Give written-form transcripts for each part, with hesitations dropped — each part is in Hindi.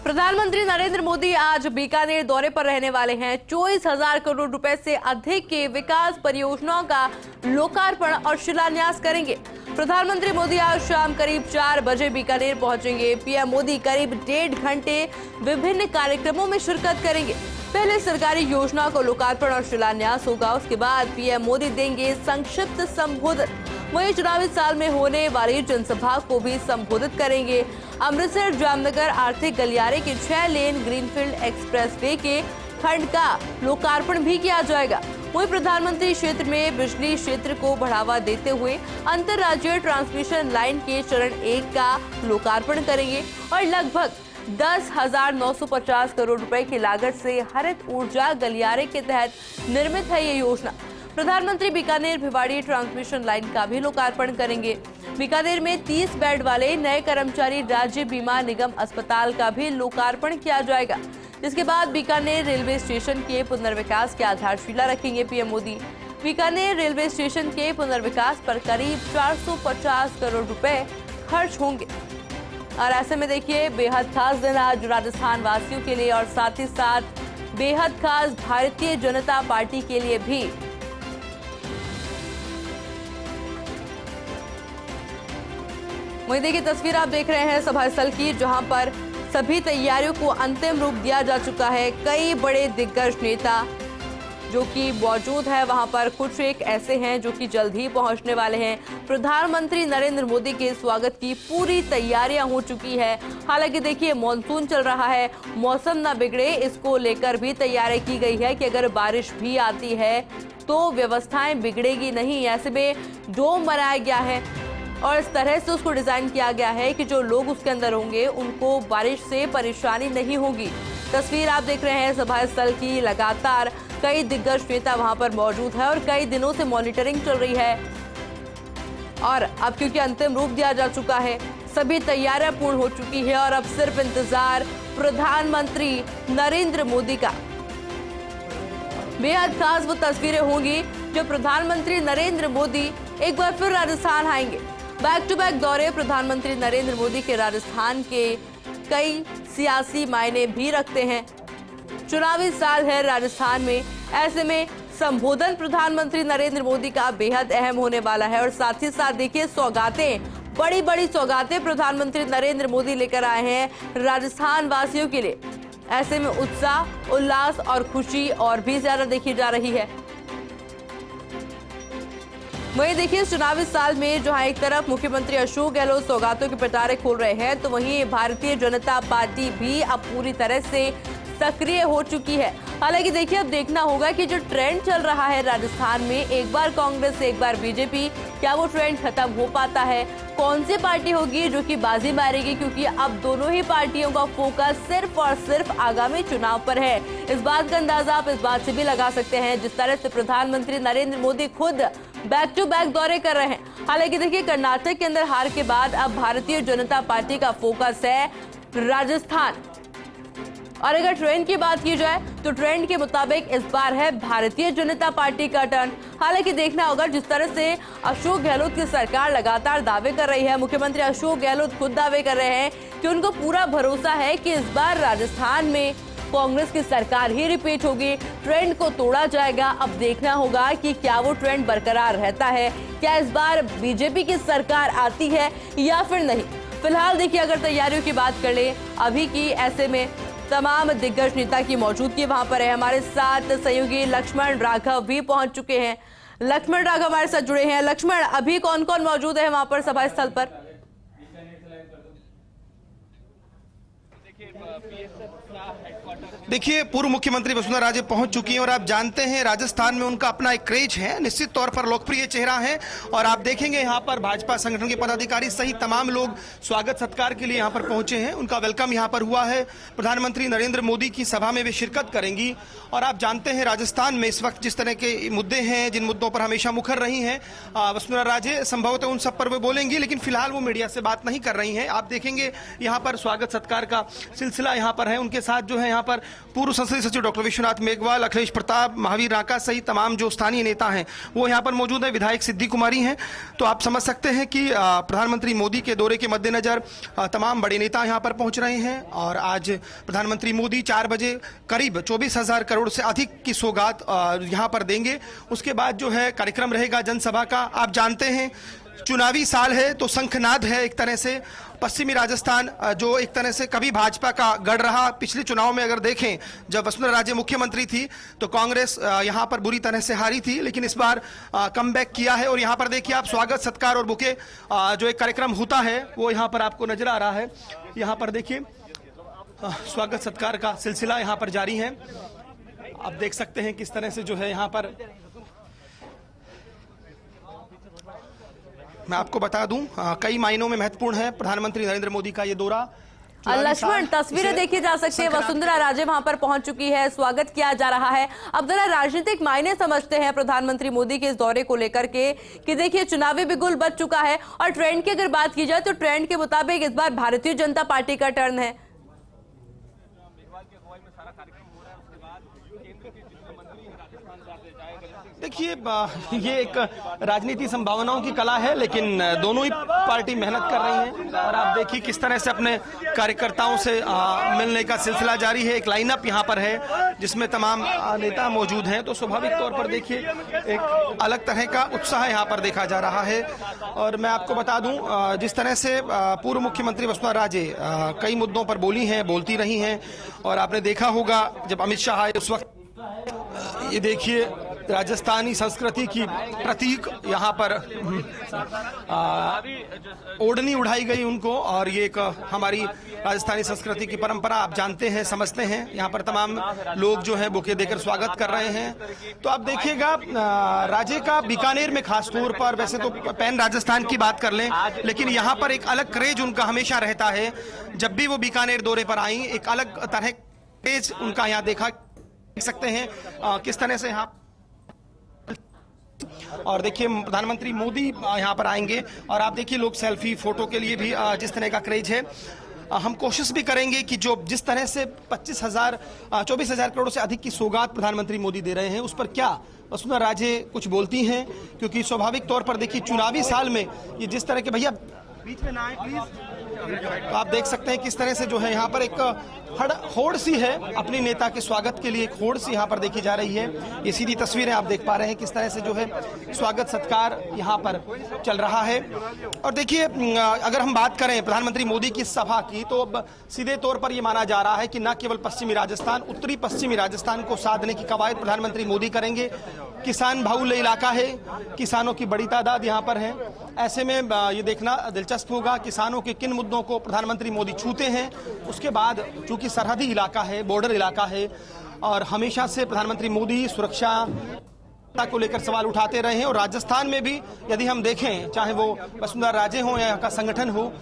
प्रधानमंत्री नरेंद्र मोदी आज बीकानेर दौरे पर रहने वाले हैं। 24,000 करोड़ रुपए से अधिक के विकास परियोजनाओं का लोकार्पण और शिलान्यास करेंगे। प्रधानमंत्री मोदी आज शाम करीब 4 बजे बीकानेर पहुंचेंगे। पीएम मोदी करीब 1.5 घंटे विभिन्न कार्यक्रमों में शिरकत करेंगे। पहले सरकारी योजनाओं को लोकार्पण और शिलान्यास होगा, उसके बाद पीएम मोदी देंगे संक्षिप्त संबोधन। वहीं चुनावी साल में होने वाली जनसभा को भी संबोधित करेंगे। अमृतसर जामनगर आर्थिक गलियारे के 6 लेन ग्रीनफील्ड एक्सप्रेसवे के खंड का लोकार्पण भी किया जाएगा। वहीं प्रधानमंत्री क्षेत्र में बिजली क्षेत्र को बढ़ावा देते हुए अंतर्राज्यीय ट्रांसमिशन लाइन के चरण 1 का लोकार्पण करेंगे और लगभग 10,950 करोड़ रुपए की लागत से हरित ऊर्जा गलियारे के तहत निर्मित है ये योजना। प्रधानमंत्री बीकानेर भिवाड़ी ट्रांसमिशन लाइन का भी लोकार्पण करेंगे। बीकानेर में 30 बेड वाले नए कर्मचारी राज्य बीमा निगम अस्पताल का भी लोकार्पण किया जाएगा, जिसके बाद बीकानेर रेलवे स्टेशन के पुनर्विकास की आधारशिला रखेंगे PM Modi. Bikaner railway station के पुनर्विकास पर करीब 450 करोड़ रुपए खर्च होंगे। और ऐसे में देखिए, बेहद खास दिन आज राजस्थान वासियों के लिए और साथ ही साथ बेहद खास भारतीय जनता पार्टी के लिए भी। वहीं देखिए, तस्वीर आप देख रहे हैं सभा स्थल की, जहां पर सभी तैयारियों को अंतिम रूप दिया जा चुका है। कई बड़े दिग्गज नेता जो कि मौजूद है वहां पर, कुछ एक ऐसे हैं जो कि जल्द ही पहुंचने वाले हैं। प्रधानमंत्री नरेंद्र मोदी के स्वागत की पूरी तैयारियां हो चुकी है। हालांकि देखिए, मॉनसून चल रहा है, मौसम ना बिगड़े, इसको लेकर भी तैयारी की गई है कि अगर बारिश भी आती है तो व्यवस्थाएं बिगड़ेगी नहीं। ऐसे में डोम बनाया गया है और इस तरह से उसको डिजाइन किया गया है कि जो लोग उसके अंदर होंगे उनको बारिश से परेशानी नहीं होगी। तस्वीर आप देख रहे हैं सभा स्थल की। लगातार कई दिग्गज नेता वहां पर मौजूद है और कई दिनों से मॉनिटरिंग चल रही है और अब क्योंकि अंतिम रूप दिया जा चुका है, सभी तैयारियां पूर्ण हो चुकी है और अब सिर्फ इंतजार प्रधानमंत्री नरेंद्र मोदी का। बेहद खास वो तस्वीरें होंगी जब प्रधानमंत्री नरेंद्र मोदी एक बार फिर राजस्थान आएंगे। बैक टू बैक दौरे प्रधानमंत्री नरेंद्र मोदी के राजस्थान के कई सियासी मायने भी रखते हैं। चुनावी साल है राजस्थान में, ऐसे में संबोधन प्रधानमंत्री नरेंद्र मोदी का बेहद अहम होने वाला है और साथ ही साथ देखिए, सौगातें, बड़ी बड़ी सौगातें प्रधानमंत्री नरेंद्र मोदी लेकर आए हैं राजस्थान वासियों के लिए। ऐसे में उत्साह, उल्लास और खुशी और भी ज्यादा देखी जा रही है। वहीं देखिए, चुनावी साल में जहां एक तरफ मुख्यमंत्री अशोक गहलोत सौगातों के पिटारे खोल रहे हैं, तो वहीं भारतीय जनता पार्टी भी अब पूरी तरह से सक्रिय हो चुकी है। हालांकि देखिए, अब देखना होगा कि जो ट्रेंड चल रहा है राजस्थान में, एक बार कांग्रेस एक बार बीजेपी, क्या वो ट्रेंड खत्म हो पाता है? कौन सी पार्टी होगी जो कि बाजी मारेगी? क्योंकि अब दोनों ही पार्टियों का फोकस सिर्फ और सिर्फ आगामी चुनाव पर है। इस बात का अंदाजा आप इस बात से भी लगा सकते हैं जिस तरह से प्रधानमंत्री नरेंद्र मोदी खुद बैक टू बैक दौरे कर रहे हैं। हालांकि देखिए, कर्नाटक के अंदर हार के बाद अब भारतीय जनता पार्टी का फोकस है राजस्थान। और अगर ट्रेंड की बात की जाए तो ट्रेंड के मुताबिक इस बार है भारतीय जनता पार्टी का टर्न। हालांकि देखना होगा, जिस तरह से अशोक गहलोत की सरकार लगातार दावे कर रही है, मुख्यमंत्री अशोक गहलोत खुद दावे कर रहे हैं कि उनको पूरा भरोसा है कि इस बार राजस्थान में कांग्रेस की सरकार ही रिपीट होगी, ट्रेंड को तोड़ा जाएगा। अब देखना होगा कि क्या वो ट्रेंड बरकरार रहता है, क्या इस बार बीजेपी की सरकार आती है या फिर नहीं। फिलहाल देखिए, अगर तैयारियों की बात कर ले अभी की, ऐसे में तमाम दिग्गज नेता की मौजूदगी वहां पर है। हमारे साथ सहयोगी लक्ष्मण राघव भी पहुंच चुके हैं। लक्ष्मण राघव हमारे साथ जुड़े हैं। लक्ष्मण, अभी कौन कौन मौजूद है वहां पर सभा स्थल पर? देखिए, पूर्व मुख्यमंत्री वसुंधरा राजे पहुंच चुकी हैं और आप जानते हैं राजस्थान में उनका अपना एक क्रेज है, निश्चित तौर पर लोकप्रिय चेहरा है। और आप देखेंगे यहाँ पर भाजपा संगठन के पदाधिकारी सहित तमाम लोग स्वागत सत्कार के लिए यहाँ पर पहुंचे हैं। उनका वेलकम यहाँ पर हुआ है। प्रधानमंत्री नरेंद्र मोदी की सभा में वे शिरकत करेंगी। और आप जानते हैं राजस्थान में इस वक्त जिस तरह के मुद्दे हैं, जिन मुद्दों पर हमेशा मुखर रही हैं वसुंधरा राजे, संभवतः उन सब पर वे बोलेंगी, लेकिन फिलहाल वो मीडिया से बात नहीं कर रही हैं। आप देखेंगे यहाँ पर स्वागत सत्कार का सिलसिला यहाँ पर है। उनके साथ जो है यहाँ पर पूर्व संसदीय सचिव डॉक्टर विश्वनाथ मेघवाल, अखिलेश प्रताप, महावीर राका सहित तमाम जो स्थानीय नेता हैं वो यहाँ पर मौजूद है। विधायक सिद्धि कुमारी हैं। तो आप समझ सकते हैं कि प्रधानमंत्री मोदी के दौरे के मद्देनजर तमाम बड़े नेता यहाँ पर पहुंच रहे हैं और आज प्रधानमंत्री मोदी 4 बजे करीब 24,000 करोड़ से अधिक की सौगात यहाँ पर देंगे। उसके बाद जो है कार्यक्रम रहेगा जनसभा का। आप जानते हैं चुनावी साल है तो शंखनाद है एक तरह से। पश्चिमी राजस्थान जो एक तरह से कभी भाजपा का गढ़ रहा, पिछले चुनाव में अगर देखें जब वसुंधरा राजे मुख्यमंत्री थी तो कांग्रेस यहां पर बुरी तरह से हारी थी, लेकिन इस बार कमबैक किया है। और यहां पर देखिए आप स्वागत सत्कार और बुके जो एक कार्यक्रम होता है वो यहां पर आपको नजर आ रहा है। यहां पर देखिए स्वागत सत्कार का सिलसिला यहां पर जारी है। आप देख सकते हैं किस तरह से जो है यहां पर। मैं आपको बता दूं कई मायनों में महत्वपूर्ण है प्रधानमंत्री नरेंद्र मोदी का ये दौरा। लक्ष्मण, तस्वीरें देखी जा सकती है, वसुंधरा राजे वहां पर पहुंच चुकी है, स्वागत किया जा रहा है। अब जरा राजनीतिक मायने समझते हैं प्रधानमंत्री मोदी के इस दौरे को लेकर के कि देखिए चुनावी बिगुल बज चुका है और ट्रेंड की अगर बात की जाए तो ट्रेंड के मुताबिक इस बार भारतीय जनता पार्टी का टर्न है। देखिए ये एक राजनीति संभावनाओं की कला है, लेकिन दोनों ही पार्टी मेहनत कर रही हैं और आप देखिए किस तरह से अपने कार्यकर्ताओं से मिलने का सिलसिला जारी है। एक लाइनअप यहाँ पर है जिसमें तमाम नेता मौजूद हैं, तो स्वाभाविक तौर पर देखिए एक अलग तरह का उत्साह यहाँ पर देखा जा रहा है। और मैं आपको बता दूं जिस तरह से पूर्व मुख्यमंत्री वसुंधरा राजे कई मुद्दों पर बोलती रही हैं और आपने देखा होगा जब अमित शाह आए उस वक्त ये देखिए राजस्थानी संस्कृति की प्रतीक यहाँ पर ओढ़नी उड़ाई गई उनको, और ये एक हमारी राजस्थानी संस्कृति की परंपरा आप जानते हैं, समझते हैं। यहाँ पर तमाम लोग जो है बुके देकर स्वागत कर रहे हैं। तो आप देखिएगा राजे का बीकानेर में खास तौर पर, वैसे तो पैन राजस्थान की बात कर लें, लेकिन यहाँ पर एक अलग क्रेज उनका हमेशा रहता है। जब भी वो बीकानेर दौरे पर आई एक अलग तरह क्रेज उनका यहाँ देखा देख सकते हैं किस तरह से यहाँ। और देखिए प्रधानमंत्री मोदी यहाँ पर आएंगे और आप देखिए लोग सेल्फी फोटो के लिए भी जिस तरह का क्रेज है। हम कोशिश भी करेंगे कि जो जिस तरह से 24,000 करोड़ से अधिक की सौगात प्रधानमंत्री मोदी दे रहे हैं उस पर क्या वसुंधरा राजे कुछ बोलती हैं, क्योंकि स्वाभाविक तौर पर देखिए चुनावी साल में ये जिस तरह के, भैया बीच में ना आए प्लीज, तो आप देख सकते हैं किस तरह से जो है यहाँ पर एक होड़ सी है अपने नेता के स्वागत के लिए, एक होड़ सी यहाँ पर देखी जा रही है। ये सीधी तस्वीरें आप देख पा रहे हैं किस तरह से जो है स्वागत सत्कार यहाँ पर चल रहा है। और देखिए अगर हम बात करें प्रधानमंत्री मोदी की सभा की तो अब सीधे तौर पर यह माना जा रहा है कि न केवल पश्चिमी राजस्थान, उत्तरी पश्चिमी राजस्थान को साधने की कवायद प्रधानमंत्री मोदी करेंगे। किसान बहुल्य इलाका है, किसानों की बड़ी तादाद यहाँ पर है। ऐसे में ये देखना दिलचस्प होगा किसानों के किन मुद्दों को प्रधानमंत्री मोदी छूते हैं। उसके बाद चूंकि सरहदी इलाका है, बॉर्डर इलाका है और हमेशा से प्रधानमंत्री मोदी सुरक्षा को लेकर सवाल उठाते रहे हैं और राजस्थान में भी यदि हम देखें चाहे वो वसुंधरा राजे हो या का संगठन हो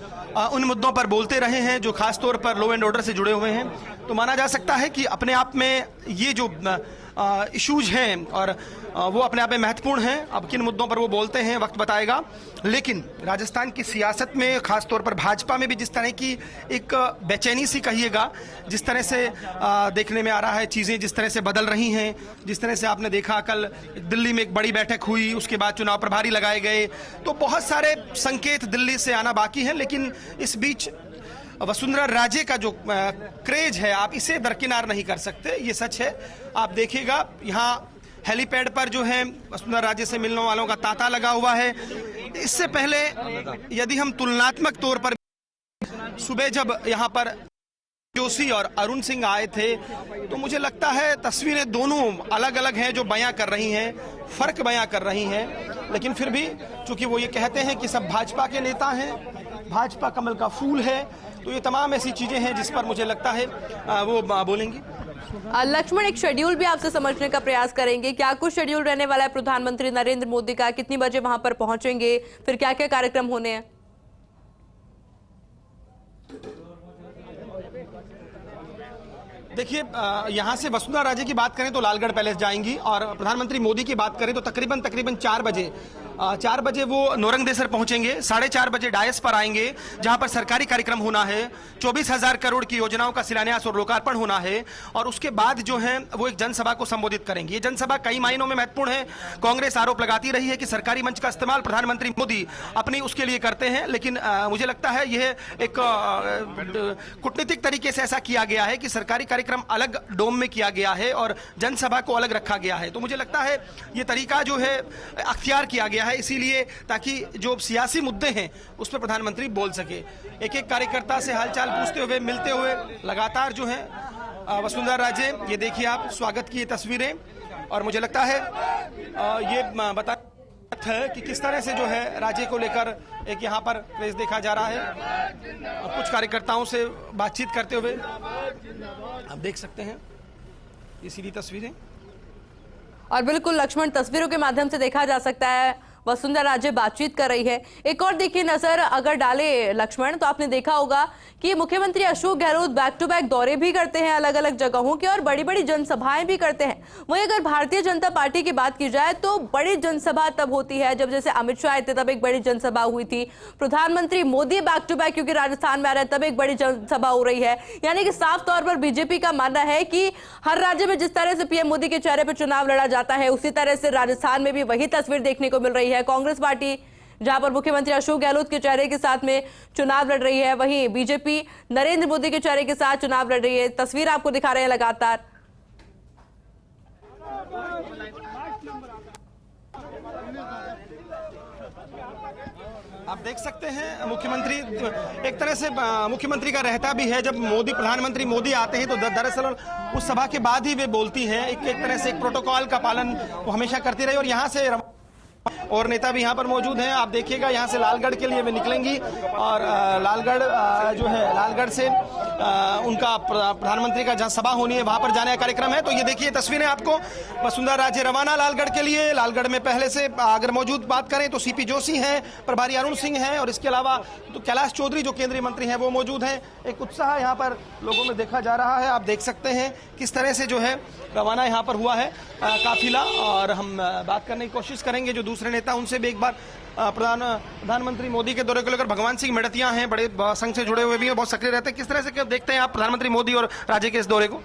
उन मुद्दों पर बोलते रहे हैं जो खास तौर पर लॉ एंड ऑर्डर से जुड़े हुए हैं। तो माना जा सकता है कि अपने आप में ये जो इश्यूज हैं और वो अपने आप में महत्वपूर्ण हैं। अब किन मुद्दों पर वो बोलते हैं वक्त बताएगा, लेकिन राजस्थान की सियासत में खास तौर पर भाजपा में भी जिस तरह की एक बेचैनी सी कहिएगा, जिस तरह से देखने में आ रहा है चीज़ें जिस तरह से बदल रही हैं, जिस तरह से आपने देखा कल दिल्ली में एक बड़ी बैठक हुई, उसके बाद चुनाव प्रभारी लगाए गए, तो बहुत सारे संकेत दिल्ली से आना बाकी हैं। लेकिन इस बीच वसुंधरा राजे का जो क्रेज है आप इसे दरकिनार नहीं कर सकते, ये सच है। आप देखिएगा यहाँ हेलीपैड पर जो है वसुंधरा राजे से मिलने वालों का तांता लगा हुआ है। इससे पहले यदि हम तुलनात्मक तौर पर सुबह जब यहाँ पर जोशी और अरुण सिंह आए थे तो मुझे लगता है तस्वीरें दोनों अलग अलग हैं जो बयां कर रही हैं, फर्क बयां कर रही हैं। लेकिन फिर भी चूंकि वो ये कहते हैं कि सब भाजपा के नेता हैं, भाजपा कमल का फूल है, तो ये तमाम ऐसी चीजें हैं जिस पर मुझे लगता है वो बोलेंगी। लक्ष्मण, एक शेड्यूल भी आपसे समझने का प्रयास करेंगे, क्या कुछ शेड्यूल रहने वाला है प्रधानमंत्री नरेंद्र मोदी का, कितनी बजे वहां पर पहुंचेंगे, फिर क्या क्या कार्यक्रम होने हैं? देखिए यहाँ से वसुंधरा राजे की बात करें तो लालगढ़ पैलेस जाएंगी और प्रधानमंत्री मोदी की बात करें तो तकरीबन 4 बजे 4 बजे वो नौरंगदेसर पहुंचेंगे, 4:30 बजे डायस पर आएंगे जहां पर सरकारी कार्यक्रम होना है, 24,000 करोड़ की योजनाओं का शिलान्यास और लोकार्पण होना है और उसके बाद जो है वो एक जनसभा को संबोधित करेंगे। ये जनसभा कई मायनों में महत्वपूर्ण है। कांग्रेस आरोप लगाती रही है कि सरकारी मंच का इस्तेमाल प्रधानमंत्री मोदी अपनी उसके लिए करते हैं, लेकिन मुझे लगता है यह एक कूटनीतिक तरीके से ऐसा किया गया है कि सरकारी कार्यक्रम अलग डोम में किया गया है और जनसभा को अलग रखा गया है। तो मुझे लगता है ये तरीका जो है अख्तियार किया गया है इसीलिए, ताकि जो सियासी मुद्दे हैं उस पर प्रधानमंत्री बोल सके। एक एक कार्यकर्ता से हालचाल पूछते हुए, मिलते हुए लगातार जो है वसुंधरा राजे, ये देखिए आप स्वागत की ये तस्वीरें और मुझे लगता है ये बता है कि किस तरह से जो है राज्य को लेकर एक यहाँ पर क्रेज देखा जा रहा है और कुछ कार्यकर्ताओं से बातचीत करते हुए आप देख सकते हैं ये सीधी तस्वीरें। और बिल्कुल लक्ष्मण, तस्वीरों के माध्यम से देखा जा सकता है वसुंधरा राजे बातचीत कर रही है। एक और देखिए नजर अगर डाले लक्ष्मण, तो आपने देखा होगा कि मुख्यमंत्री Ashok Gehlot back to back दौरे भी करते हैं अलग अलग जगहों के और बड़ी बड़ी जनसभाएं भी करते हैं। वहीं अगर भारतीय जनता पार्टी की बात की जाए तो बड़ी जनसभा तब होती है जब जैसे अमित शाह आए थे तब एक बड़ी जनसभा हुई थी, प्रधानमंत्री मोदी बैक टू बैक क्योंकि राजस्थान में आ रहे हैं तब एक बड़ी जनसभा हो रही है। यानी कि साफ तौर पर बीजेपी का मानना है कि हर राज्य में जिस तरह से पीएम मोदी के चेहरे पर चुनाव लड़ा जाता है उसी तरह से राजस्थान में भी वही तस्वीर देखने को मिल रही है। कांग्रेस पार्टी जहां पर मुख्यमंत्री अशोक गहलोत के चेहरे के साथ में चुनाव लड़ रही है, वहीं बीजेपी नरेंद्र मोदी के चेहरे के साथ चुनाव लड़ रही है। तस्वीर आपको दिखा रहे हैं लगातार। आप देख सकते हैं मुख्यमंत्री एक तरह से मुख्यमंत्री का रहता भी है। जब प्रधानमंत्री मोदी आते हैं तो दरअसल उस सभा के बाद ही वे बोलती हैं। एक तरह से एक प्रोटोकॉल का पालन वो हमेशा करती रही और यहाँ से और नेता भी यहाँ पर मौजूद हैं। आप देखिएगा यहाँ से लालगढ़ के लिए वे निकलेंगी और लालगढ़ जो है लालगढ़ से उनका प्रधानमंत्री का जहाँ सभा होनी है वहां पर जाने का कार्यक्रम है। तो ये देखिए तस्वीरें आपको वसुंधरा राजे रवाना लालगढ़ के लिए। लालगढ़ में पहले से अगर मौजूद बात करें तो सीपी जोशी हैं, प्रभारी अरुण सिंह हैं और इसके अलावा तो कैलाश चौधरी जो केंद्रीय मंत्री हैं वो मौजूद हैं। एक उत्साह यहाँ पर लोगों में देखा जा रहा है। आप देख सकते हैं किस तरह से जो है रवाना यहाँ पर हुआ है काफिला और हम बात करने की कोशिश करेंगे जो दूसरे नेता उनसे भी एक बार प्रधानमंत्री मोदी के दौरे को लेकर। भगवान सिंह मेड़तिया हैं, बड़े संघ से जुड़े हुए भी हैं, बहुत सक्रिय रहते हैं। किस तरह से देखते हैं आप प्रधानमंत्री मोदी और राज्य के इस दौरे को?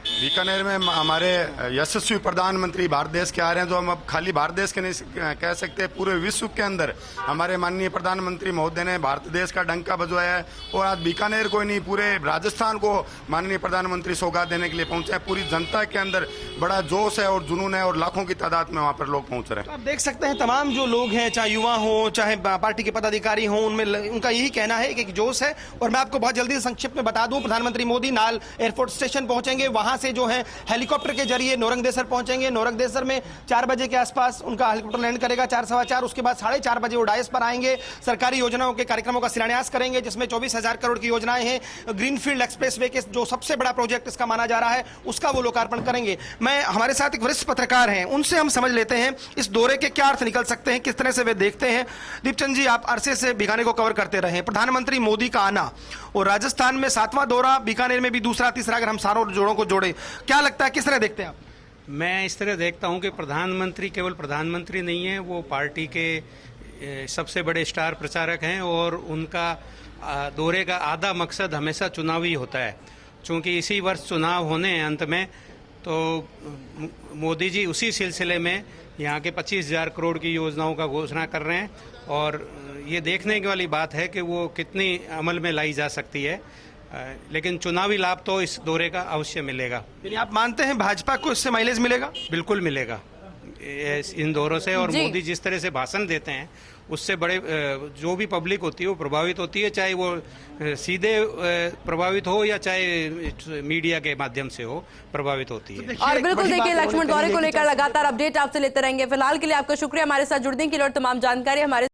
बीकानेर में हमारे यशस्वी प्रधानमंत्री भारत देश के आ रहे हैं, जो हम अब खाली भारत देश के नहीं कह सकते, पूरे विश्व के अंदर हमारे माननीय प्रधानमंत्री महोदय ने भारत देश का डंका बजवाया है और आज बीकानेर को ही नहीं पूरे राजस्थान को माननीय प्रधानमंत्री सौगात देने के लिए पहुंचे हैं। पूरी जनता के अंदर बड़ा जोश है और जुनून है और लाखों की तादाद में वहाँ पर लोग पहुंच रहे हैं। आप देख सकते हैं तमाम जो लोग हैं, चाहे युवा हो चाहे पार्टी के पदाधिकारी हों, उनमें उनका यही कहना है कि एक जोश है। और मैं आपको बहुत जल्दी संक्षिप्त में बता दूं, प्रधानमंत्री मोदी नाल एयरपोर्ट स्टेशन पहुंचेंगे, वहां से जो है हेलीकॉप्टर के जरिए नौरंगदेसर पहुंचेंगे। नौरंगदेसर में 4 बजे के आसपास उनका हेलीकॉप्टर लैंड करेगा, 4 सवा 4। उसके बाद 4:30 बजे वो डायस पर आएंगे, सरकारी योजनाओं के कार्यक्रमों का शिलान्यास करेंगे जिसमें 24,000 करोड़ की योजनाएं हैं। ग्रीनफील्ड एक्सप्रेसवे के जो सबसे बड़ा प्रोजेक्ट इसका माना जा रहा है उसका वो लोकार्पण करेंगे। मैं हमारे साथ एक वरिष्ठ पत्रकार हैं, उनसे हम समझ लेते हैं इस दौरे के क्या अर्थ निकल सकते हैं, किस तरह से वे देखते हैं। दीपचंद जी, आप अरसे से बीकानेर को कवर करते रहे, प्रधानमंत्री मोदी का आना और राजस्थान में 7वां दौरा, बीकानेर में भी दूसरा तीसरा, अगर हम सारों जोड़ों को जोड़े, क्या लगता है किस तरह देखते हैं आप? मैं इस तरह देखता हूं कि प्रधानमंत्री केवल प्रधानमंत्री नहीं है, वो पार्टी के सबसे बड़े स्टार प्रचारक हैं और उनका दौरे का आधा मकसद हमेशा चुनावी होता है। चूंकि इसी वर्ष चुनाव होने हैं अंत में, तो मोदी जी उसी सिलसिले में यहाँ के 25,000 करोड़ की योजनाओं का घोषणा कर रहे हैं और ये देखने की वाली बात है कि वो कितनी अमल में लाई जा सकती है। लेकिन चुनावी लाभ तो इस दौरे का अवश्य मिलेगा। यानी आप मानते हैं भाजपा को इससे माइलेज मिलेगा? बिल्कुल मिलेगा इन दौरों से। और मोदी जिस तरह से भाषण देते हैं उससे बड़े जो भी पब्लिक होती है वो प्रभावित होती है, चाहे वो सीधे प्रभावित हो या चाहे मीडिया के माध्यम से हो, प्रभावित होती है। और बिल्कुल देखिए लक्ष्मण, दौरे को लेकर लगातार अपडेट आपसे लेते रहेंगे। फिलहाल के लिए आपका शुक्रिया हमारे साथ जुड़ने के लिए और तमाम जानकारी हमारे